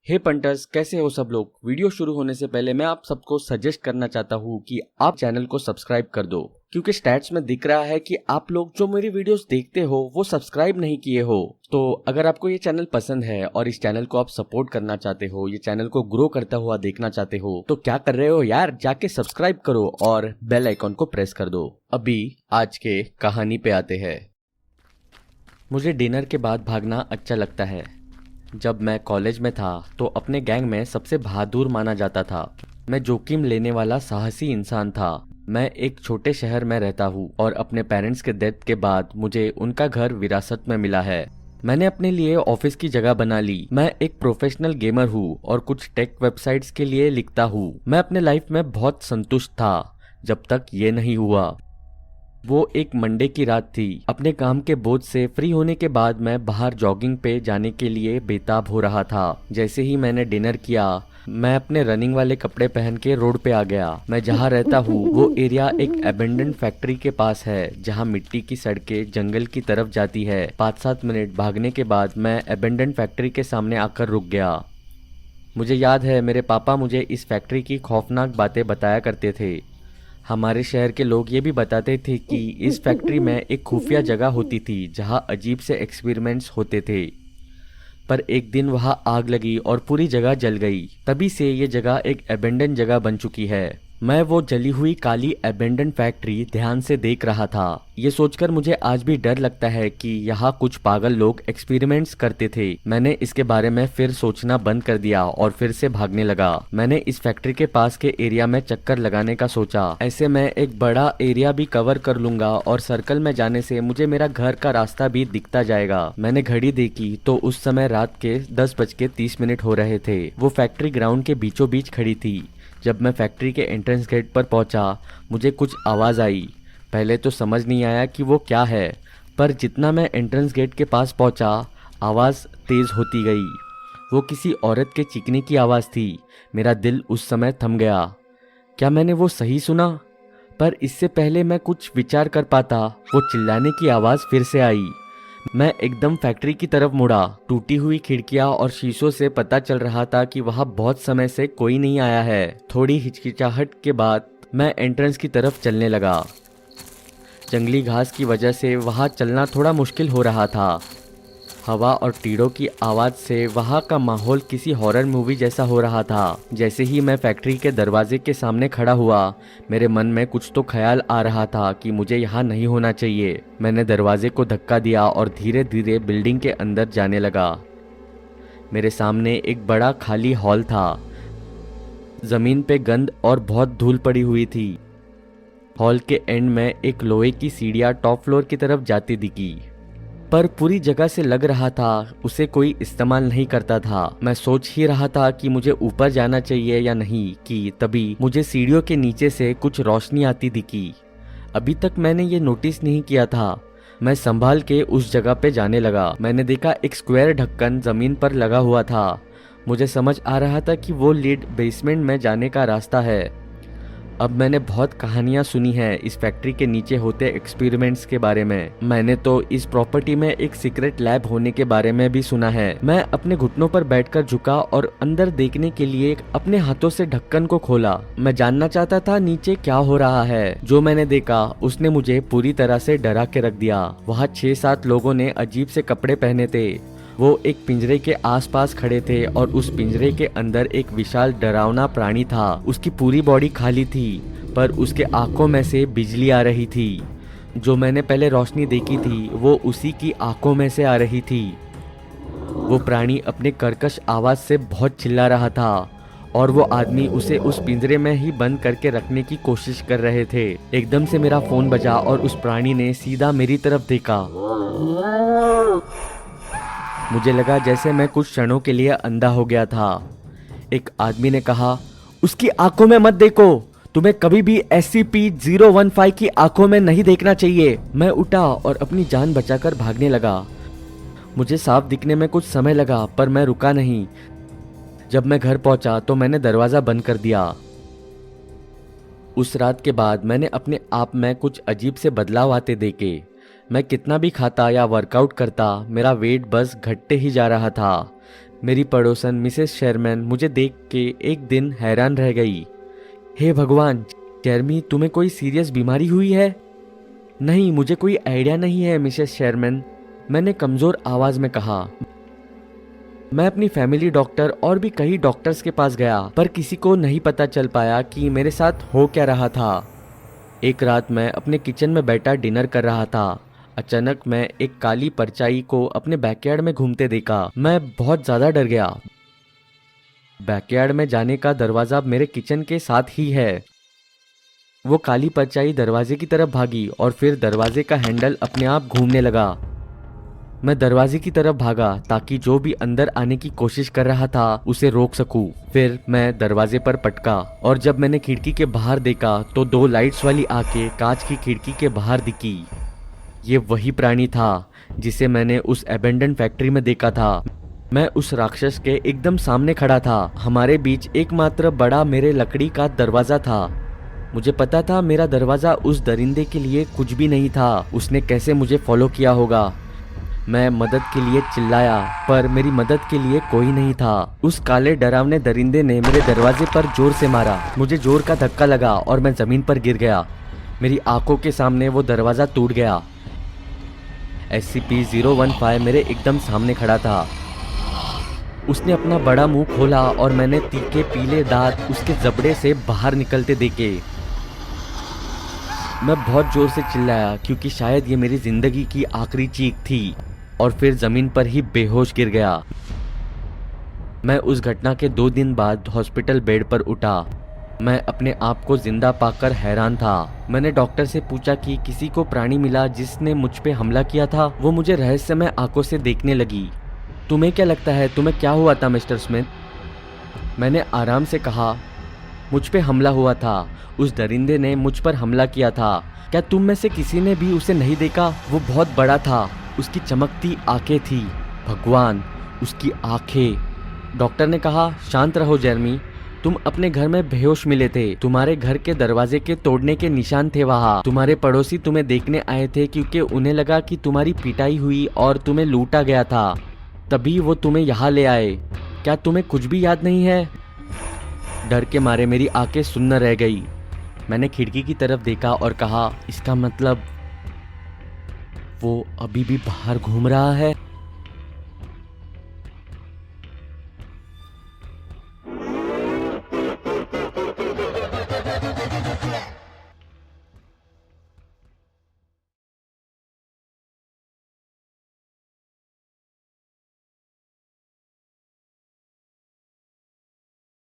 हे punters, कैसे हो सब लोग। वीडियो शुरू होने से पहले मैं आप सबको सजेस्ट करना चाहता हूँ कि आप चैनल को सब्सक्राइब कर दो, क्योंकि स्टैट्स में दिख रहा है कि आप लोग जो मेरी वीडियोस देखते हो वो सब्सक्राइब नहीं किए हो। तो अगर आपको ये चैनल पसंद है और इस चैनल को आप सपोर्ट करना चाहते हो, ये चैनल को ग्रो करता हुआ देखना चाहते हो, तो क्या कर रहे हो यार, जाके सब्सक्राइब करो और बेल आइकॉन को प्रेस कर दो। अभी आज के कहानी पे आते हैं। मुझे डिनर के बाद भागना अच्छा लगता है। जब मैं कॉलेज में था तो अपने गैंग में सबसे बहादुर माना जाता था। मैं जोखिम लेने वाला साहसी इंसान था। मैं एक छोटे शहर में रहता हूँ और अपने पेरेंट्स के डेथ के बाद मुझे उनका घर विरासत में मिला है। मैंने अपने लिए ऑफिस की जगह बना ली। मैं एक प्रोफेशनल गेमर हूँ और कुछ टेक वेबसाइट्स के लिए लिखता हूँ। मैं अपने लाइफ में बहुत संतुष्ट था जब तक ये नहीं हुआ। वो एक मंडे की रात थी। अपने काम के बोझ से फ्री होने के बाद मैं बाहर जॉगिंग पे जाने के लिए बेताब हो रहा था। जैसे ही मैंने डिनर किया, मैं अपने रनिंग वाले कपड़े पहन के रोड पे आ गया। मैं जहाँ रहता हूँ वो एरिया एक एबेंडन फैक्ट्री के पास है, जहाँ मिट्टी की सड़कें जंगल की तरफ जाती है। 5-7 मिनट भागने के बाद मैं एबेंडन फैक्ट्री के सामने आकर रुक गया। मुझे याद है, मेरे पापा मुझे इस फैक्ट्री की खौफनाक बातें बताया करते थे। हमारे शहर के लोग ये भी बताते थे कि इस फैक्ट्री में एक खुफिया जगह होती थी जहां अजीब से एक्सपेरिमेंट्स होते थे। पर एक दिन वहां आग लगी और पूरी जगह जल गई। तभी से ये जगह एक एबेंडन जगह बन चुकी है। मैं वो जली हुई काली एबेंडन फैक्ट्री ध्यान से देख रहा था। ये सोचकर मुझे आज भी डर लगता है कि यहाँ कुछ पागल लोग एक्सपेरिमेंट्स करते थे। मैंने इसके बारे में फिर सोचना बंद कर दिया और फिर से भागने लगा। मैंने इस फैक्ट्री के पास के एरिया में चक्कर लगाने का सोचा। ऐसे मैं एक बड़ा एरिया भी कवर कर लूंगा और सर्कल में जाने से मुझे मेरा घर का रास्ता भी दिखता जाएगा। मैंने घड़ी देखी तो उस समय रात के 10:30 हो रहे थे। वो फैक्ट्री ग्राउंड के बीचों बीच खड़ी थी। जब मैं फैक्ट्री के एंट्रेंस गेट पर पहुंचा, मुझे कुछ आवाज़ आई। पहले तो समझ नहीं आया कि वो क्या है, पर जितना मैं एंट्रेंस गेट के पास पहुंचा, आवाज़ तेज़ होती गई। वो किसी औरत के चीखने की आवाज़ थी। मेरा दिल उस समय थम गया। क्या मैंने वो सही सुना? पर इससे पहले मैं कुछ विचार कर पाता, वो चिल्लाने की आवाज़ फिर से आई। मैं एकदम फैक्ट्री की तरफ मुड़ा। टूटी हुई खिड़कियां और शीशों से पता चल रहा था कि वहां बहुत समय से कोई नहीं आया है। थोड़ी हिचकिचाहट के बाद मैं एंट्रेंस की तरफ चलने लगा। जंगली घास की वजह से वहां चलना थोड़ा मुश्किल हो रहा था। हवा और टीड़ों की आवाज़ से वहाँ का माहौल किसी हॉरर मूवी जैसा हो रहा था। जैसे ही मैं फैक्ट्री के दरवाजे के सामने खड़ा हुआ, मेरे मन में कुछ तो ख्याल आ रहा था कि मुझे यहाँ नहीं होना चाहिए। मैंने दरवाजे को धक्का दिया और धीरे धीरे बिल्डिंग के अंदर जाने लगा। मेरे सामने एक बड़ा खाली हॉल था। ज़मीन पे गंद और बहुत धूल पड़ी हुई थी। हॉल के एंड में एक लोहे की सीढ़ियाँ टॉप फ्लोर की तरफ जाती दिखी, पर पूरी जगह से लग रहा था उसे कोई इस्तेमाल नहीं करता था। मैं सोच ही रहा था कि मुझे ऊपर जाना चाहिए या नहीं कि तभी मुझे सीढ़ियों के नीचे से कुछ रोशनी आती दिखी। अभी तक मैंने ये नोटिस नहीं किया था। मैं संभाल के उस जगह पे जाने लगा। मैंने देखा एक स्क्वायर ढक्कन जमीन पर लगा हुआ था। मुझे समझ आ रहा था कि वो लीड बेसमेंट में जाने का रास्ता है। अब मैंने बहुत कहानियां सुनी है इस फैक्ट्री के नीचे होते एक्सपेरिमेंट्स के बारे में। मैंने तो इस प्रॉपर्टी में एक सीक्रेट लैब होने के बारे में भी सुना है। मैं अपने घुटनों पर बैठकर झुका और अंदर देखने के लिए अपने हाथों से ढक्कन को खोला। मैं जानना चाहता था नीचे क्या हो रहा है। जो मैंने देखा उसने मुझे पूरी तरह से डरा के रख दिया। वहाँ 6-7 लोगों ने अजीब से कपड़े पहने थे। वो एक पिंजरे के आसपास खड़े थे और उस पिंजरे के अंदर एक विशाल डरावना प्राणी था। उसकी पूरी बॉडी खाली थी, पर उसके आंखों में से बिजली आ रही थी। जो मैंने पहले रोशनी देखी थी वो उसी की आंखों में से आ रही थी। वो प्राणी अपने कर्कश आवाज से बहुत चिल्ला रहा था और वो आदमी उसे उस पिंजरे में ही बंद करके रखने की कोशिश कर रहे थे। एकदम से मेरा फोन बजा और उस प्राणी ने सीधा मेरी तरफ देखा। मुझे लगा जैसे मैं कुछ क्षणों के लिए अंधा हो गया था। एक आदमी ने कहा, उसकी आंखों में मत देखो, तुम्हें कभी भी SCP-015 की आंखों में नहीं देखना चाहिए। मैं उठा और अपनी जान बचाकर भागने लगा। मुझे साफ दिखने में कुछ समय लगा, पर मैं रुका नहीं। जब मैं घर पहुंचा तो मैंने दरवाजा बंद कर दिया। उस रात के बाद मैंने अपने आप में कुछ अजीब से बदलाव आते देखे। मैं कितना भी खाता या वर्कआउट करता, मेरा वेट बस घटते ही जा रहा था। मेरी पड़ोसन मिसेस शेरमैन मुझे देख के एक दिन हैरान रह गई। हे भगवान, जेरमी तुम्हें कोई सीरियस बीमारी हुई है? नहीं, मुझे कोई आइडिया नहीं है मिसेस शेरमैन, मैंने कमजोर आवाज में कहा। मैं अपनी फैमिली डॉक्टर और भी कई डॉक्टर्स के पास गया, पर किसी को नहीं पता चल पाया कि मेरे साथ हो क्या रहा था। एक रात मैं अपने किचन में बैठा डिनर कर रहा था। अचानक मैं एक काली परछाई को अपने बैकयार्ड में घूमते देखा। मैं बहुत ज्यादा डर गया। बैकयार्ड में जाने का दरवाजा मेरे किचन के साथ ही है। वो काली परछाई दरवाजे की तरफ भागी और फिर दरवाजे का हैंडल अपने आप घूमने लगा। मैं दरवाजे की तरफ भागा ताकि जो भी अंदर आने की कोशिश कर रहा था उसे रोक सकूं। फिर मैं दरवाजे पर पटका और जब मैंने खिड़की के बाहर देखा तो 2 लाइट्स वाली आंखें कांच की खिड़की के बाहर दिखी। ये वही प्राणी था जिसे मैंने उस एबेंडन फैक्ट्री में देखा था। मैं उस राक्षस के एकदम सामने खड़ा था। हमारे बीच एकमात्र बड़ा मेरे लकड़ी का दरवाजा था। मुझे पता था मेरा दरवाजा उस दरिंदे के लिए कुछ भी नहीं था। उसने कैसे मुझे फॉलो किया होगा। मैं मदद के लिए चिल्लाया, पर मेरी मदद के लिए कोई नहीं था। उस काले डरावने दरिंदे ने मेरे दरवाजे पर जोर से मारा। मुझे जोर का धक्का लगा और मैं जमीन पर गिर गया। मेरी आंखों के सामने वो दरवाजा टूट गया। SCP-015 मेरे एकदम सामने खड़ा था। उसने अपना बड़ा मुंह खोला और मैंने तीखे पीले दांत उसके जबड़े से बाहर निकलते देखे। मैं बहुत जोर से चिल्लाया क्योंकि शायद ये मेरी जिंदगी की आखिरी चीख थी, और फिर जमीन पर ही बेहोश गिर गया। मैं उस घटना के 2 दिन बाद हॉस्पिटल बेड पर उठा। मैं अपने आप को जिंदा पाकर हैरान था। मैंने डॉक्टर से पूछा कि किसी को प्राणी मिला जिसने मुझ पे हमला किया था। वो मुझे रहस्यमय आंखों से देखने लगी। तुम्हें क्या लगता है, तुम्हें क्या हुआ था मिस्टर स्मिथ? मैंने आराम से कहा, मुझ पे हमला हुआ था। उस दरिंदे ने मुझ पर हमला किया था। क्या तुम में से किसी ने भी उसे नहीं देखा? वो बहुत बड़ा था। उसकी चमकती आंखें थी। भगवान, उसकी आंखें। डॉक्टर ने कहा, शांत रहो जेरमी, तुम अपने घर में बेहोश मिले थे। तुम्हारे घर के दरवाजे के तोड़ने के निशान थे वहाँ। तुम्हारे पड़ोसी तुम्हें देखने आए थे क्योंकि उन्हें लगा कि तुम्हारी पिटाई हुई और तुम्हें लूटा गया था, तभी वो तुम्हें यहाँ ले आए। क्या तुम्हें कुछ भी याद नहीं है? डर के मारे मेरी आंखें सुन्न रह गई। मैंने खिड़की की तरफ देखा और कहा, इसका मतलब वो अभी भी बाहर घूम रहा है।